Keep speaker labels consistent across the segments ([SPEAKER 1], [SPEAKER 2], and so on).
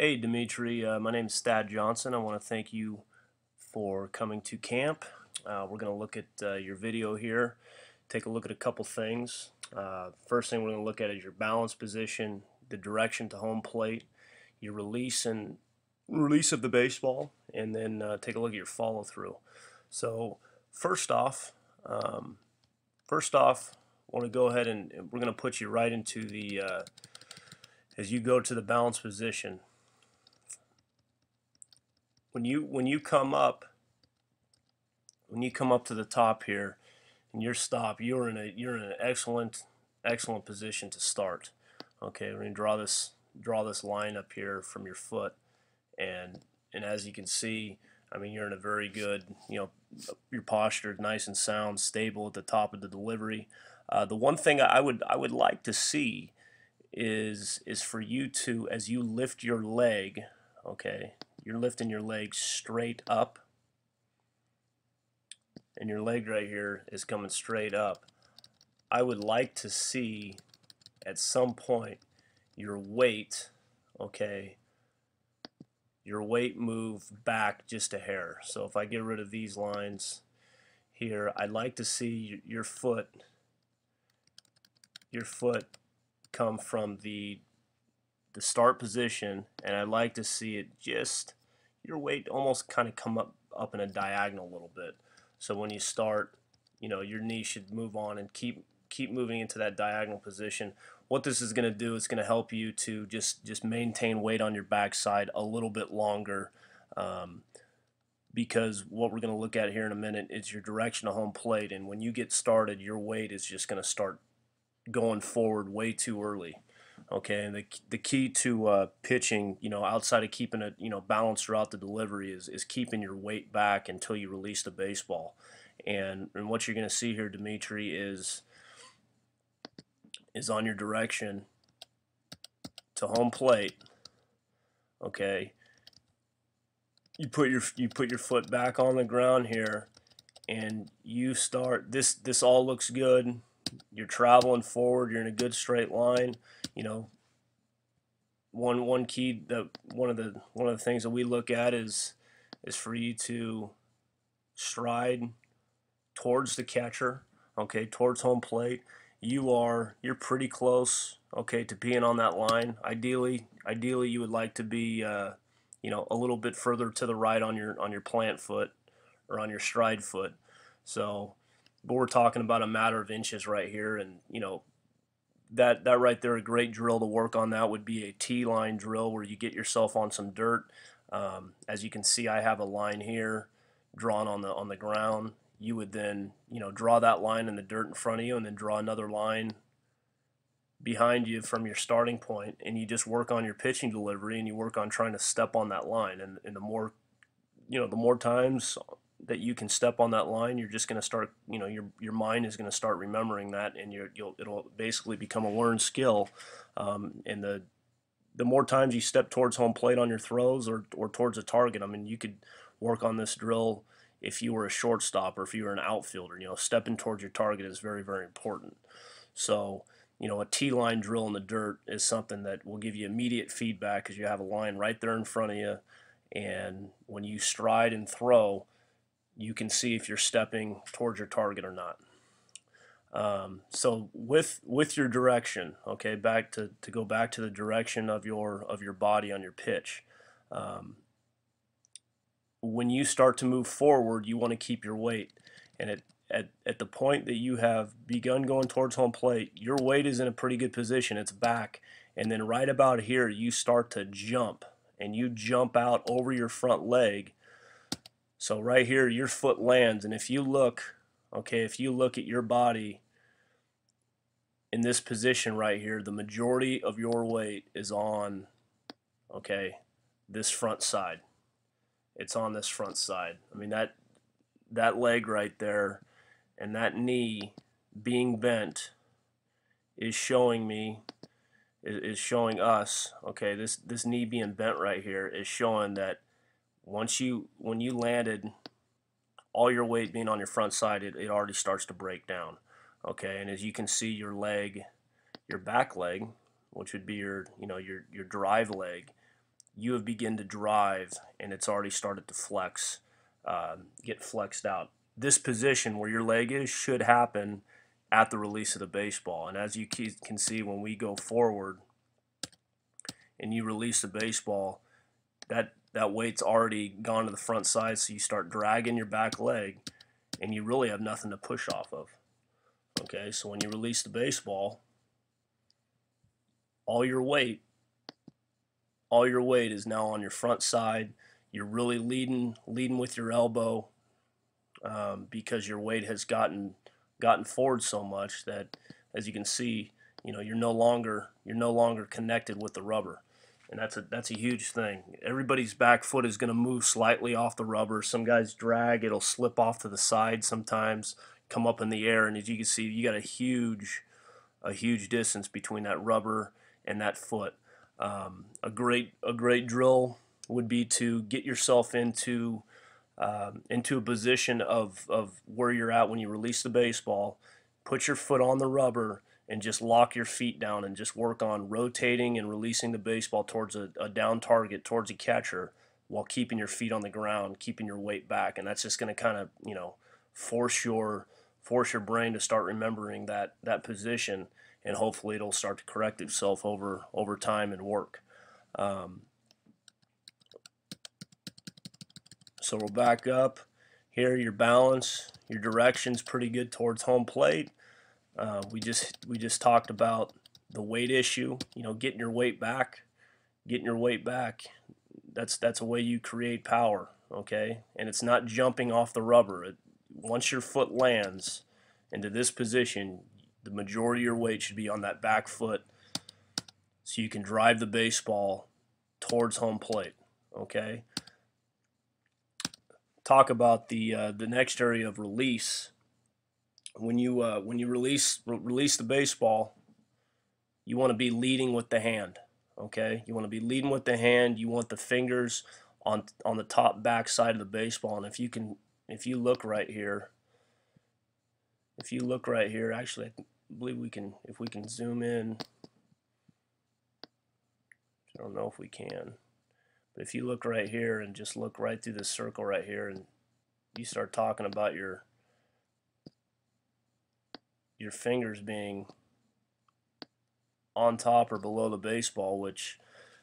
[SPEAKER 1] Hey Dimitri, my name is Thad Johnson. I want to thank you for coming to camp. We're going to look at your video here, take a look at a couple things. First thing we're going to look at is your balance position, the direction to home plate, your release of the baseball, and then take a look at your follow through. So first off, um, I want to go ahead and we're going to put you right into the as you go to the balance position. When you come up to the top here and you're stopped, you're in an excellent position to start. Okay, we're gonna draw this line up here from your foot, and as you can see, I mean, you're in a very good, your posture is nice and sound, stable at the top of the delivery. The one thing I would like to see is for you to, as you lift your leg, okay, you're lifting your leg straight up, and your leg right here is coming straight up. I would like to see at some point your weight, okay, your weight move back just a hair. So if I get rid of these lines here, I'd like to see your foot come from the start position, and I'd like to see it just your weight almost kind of come up in a diagonal a little bit. So when you start, your knee should move on and keep moving into that diagonal position. What this is going to do is going to help you to just maintain weight on your backside a little bit longer, because what we're going to look at here in a minute is your direction of home plate, and when you get started, your weight is just going to start going forward way too early. Okay, and the key to pitching, outside of keeping it, balanced throughout the delivery, is keeping your weight back until you release the baseball. And what you're going to see here, Dimitri, is on your direction to home plate. Okay, you put your foot back on the ground here, and you start. This all looks good. You're traveling forward. You're in a good straight line. You know, one key that one of the things that we look at is for you to stride towards the catcher, okay, towards home plate. You're pretty close, okay, to being on that line. Ideally you would like to be a little bit further to the right on your plant foot or on your stride foot. So, but we're talking about a matter of inches right here, and that right there, a great drill to work on that would be a T-line drill where you get yourself on some dirt. As you can see, I have a line here drawn on the ground. You would then draw that line in the dirt in front of you, and then draw another line behind you from your starting point, and you just work on your pitching delivery, and you work on trying to step on that line. And the more times that you can step on that line, you're just going to start, your mind is going to start remembering that, and it'll basically become a learned skill. And the more times you step towards home plate on your throws, or towards a target, I mean, you could work on this drill if you were a shortstop or if you were an outfielder. Stepping towards your target is very, very important. So, a T-line drill in the dirt is something that will give you immediate feedback, because you have a line right there in front of you, and when you stride and throw, you can see if you're stepping towards your target or not. So with your direction, okay, go back to the direction of your body on your pitch. When you start to move forward, you want to keep your weight, and at the point that you have begun going towards home plate, your weight is in a pretty good position. It's back, and then right about here, you start to jump, and you jump out over your front leg. So right here, your foot lands, and if you look at your body in this position right here, the majority of your weight is on, okay, this front side. It's on this front side. I mean, that leg right there and that knee being bent is showing us, okay, this knee being bent right here is showing that when you landed, all your weight being on your front side, it already starts to break down. Okay, and as you can see, your leg, your back leg, which would be your drive leg, you have begun to drive and it's already started to flex, get flexed out. This position where your leg is should happen at the release of the baseball. And as you can see, when we go forward and you release the baseball, that weight's already gone to the front side, so you start dragging your back leg and you really have nothing to push off of. Okay, so when you release the baseball, all your weight is now on your front side. You're really leading with your elbow, because your weight has gotten forward so much that, as you can see, you're no longer connected with the rubber, and that's a huge thing. Everybody's back foot is going to move slightly off the rubber. Some guys drag; it'll slip off to the side sometimes, come up in the air, and as you can see, you got a huge distance between that rubber and that foot. A great drill would be to get yourself into a position of where you're at when you release the baseball. Put your foot on the rubber and just lock your feet down and just work on rotating and releasing the baseball towards a down target, towards a catcher, while keeping your feet on the ground, keeping your weight back. And that's just going to kind of, force your brain to start remembering that position, and hopefully it'll start to correct itself over time and work. So we'll back up here. Your balance, your direction's pretty good towards home plate. We just talked about the weight issue. Getting your weight back. That's a way you create power. Okay, and it's not jumping off the rubber. Once your foot lands into this position, the majority of your weight should be on that back foot, so you can drive the baseball towards home plate. Okay. Talk about the next area of release. When you release the baseball, you want to be leading with the hand. Okay, you want to be leading with the hand. You want the fingers on the top back side of the baseball. And if you look right here, actually, I believe if we can zoom in. I don't know if we can. But if you look right here and just look right through this circle right here, and you start talking about your fingers being on top or below the baseball, which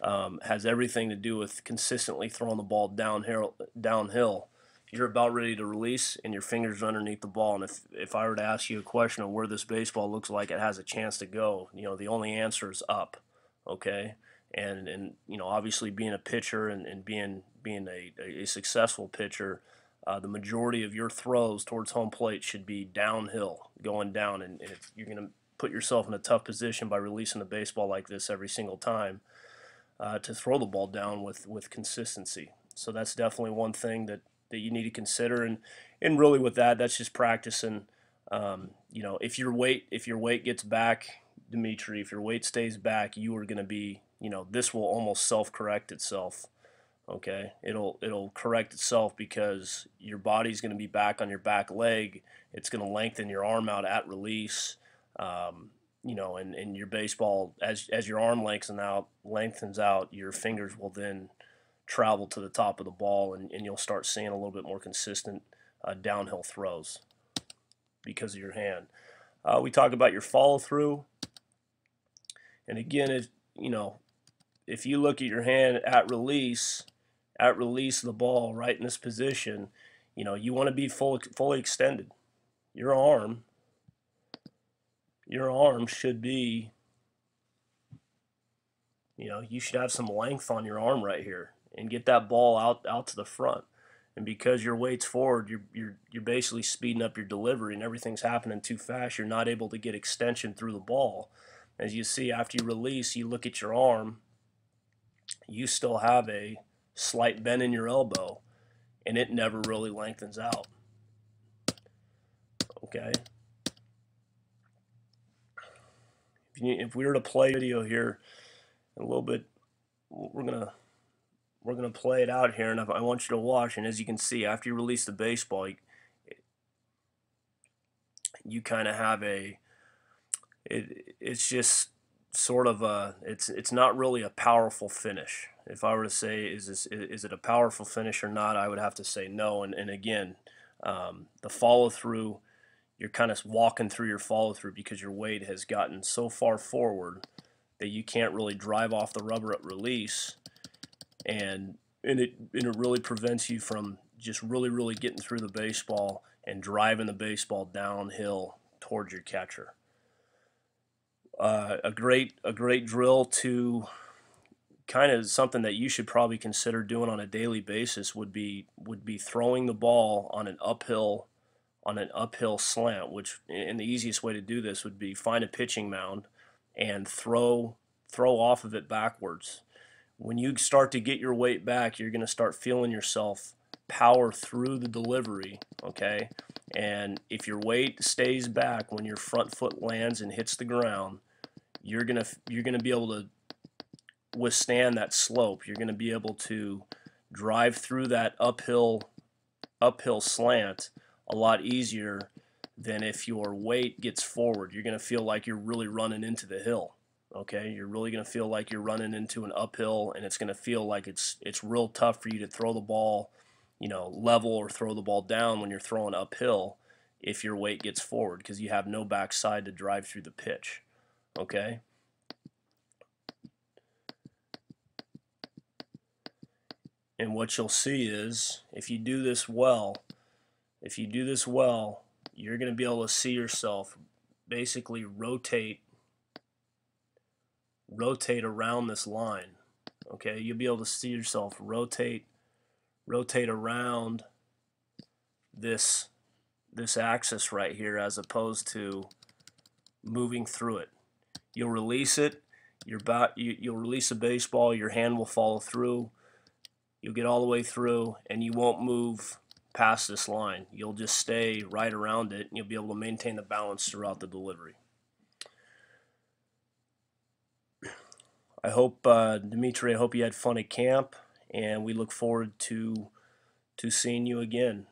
[SPEAKER 1] has everything to do with consistently throwing the ball downhill. You're about ready to release, and your fingers are underneath the ball. And if I were to ask you a question on where this baseball looks like it has a chance to go, the only answer is up. Okay. And obviously being a pitcher and being a successful pitcher, the majority of your throws towards home plate should be downhill, going down, and if you're going to put yourself in a tough position by releasing the baseball like this every single time, to throw the ball down with consistency. So that's definitely one thing that you need to consider, and really with that's just practicing. If your weight gets back, Dimitri, if your weight stays back, you are going to be, this will almost self-correct itself. Okay, it'll correct itself because your body's going to be back on your back leg. It's going to lengthen your arm out at release. And your baseball, as your arm lengthens out, your fingers will then travel to the top of the ball, and you'll start seeing a little bit more consistent downhill throws because of your hand. We talk about your follow through, and again, if you look at your hand at release of the ball right in this position, you want to be fully extended. Your arm should be, you should have some length on your arm right here and get that ball out to the front. And because your weight's forward, you're basically speeding up your delivery, and everything's happening too fast. You're not able to get extension through the ball. As you see, after you release, you look at your arm, you still have a slight bend in your elbow, and it never really lengthens out. Okay. If we were to play video here in a little bit, we're gonna play it out here, and I want you to watch. And as you can see, after you release the baseball, you kind of have it's just sort of a, it's not really a powerful finish. If I were to say is it a powerful finish or not, I would have to say no. And again, the follow through, you're kind of walking through your follow through because your weight has gotten so far forward that you can't really drive off the rubber at release, and it really prevents you from just really getting through the baseball and driving the baseball downhill towards your catcher. A great drill to kind of something that you should probably consider doing on a daily basis would be throwing the ball on an uphill slant, which, and the easiest way to do this would be find a pitching mound and throw off of it backwards. When you start to get your weight back, you're going to start feeling yourself power through the delivery, okay? And if your weight stays back when your front foot lands and hits the ground, you're going to be able to withstand that slope. You're going to be able to drive through that uphill slant a lot easier than if your weight gets forward. You're going to feel like you're really running into the hill. Okay, you're really going to feel like you're running into an uphill, and it's going to feel like it's real tough for you to throw the ball, level, or throw the ball down when you're throwing uphill if your weight gets forward, because you have no backside to drive through the pitch. Okay? And what you'll see is if you do this well, you're going to be able to see yourself basically rotate around this line. Okay, you'll be able to see yourself rotate around this axis right here, as opposed to moving through it. You'll release it. You'll release a baseball. Your hand will follow through. You'll get all the way through, and you won't move past this line. You'll just stay right around it, and you'll be able to maintain the balance throughout the delivery. I hope, Dimitri, I hope you had fun at camp, and we look forward to seeing you again.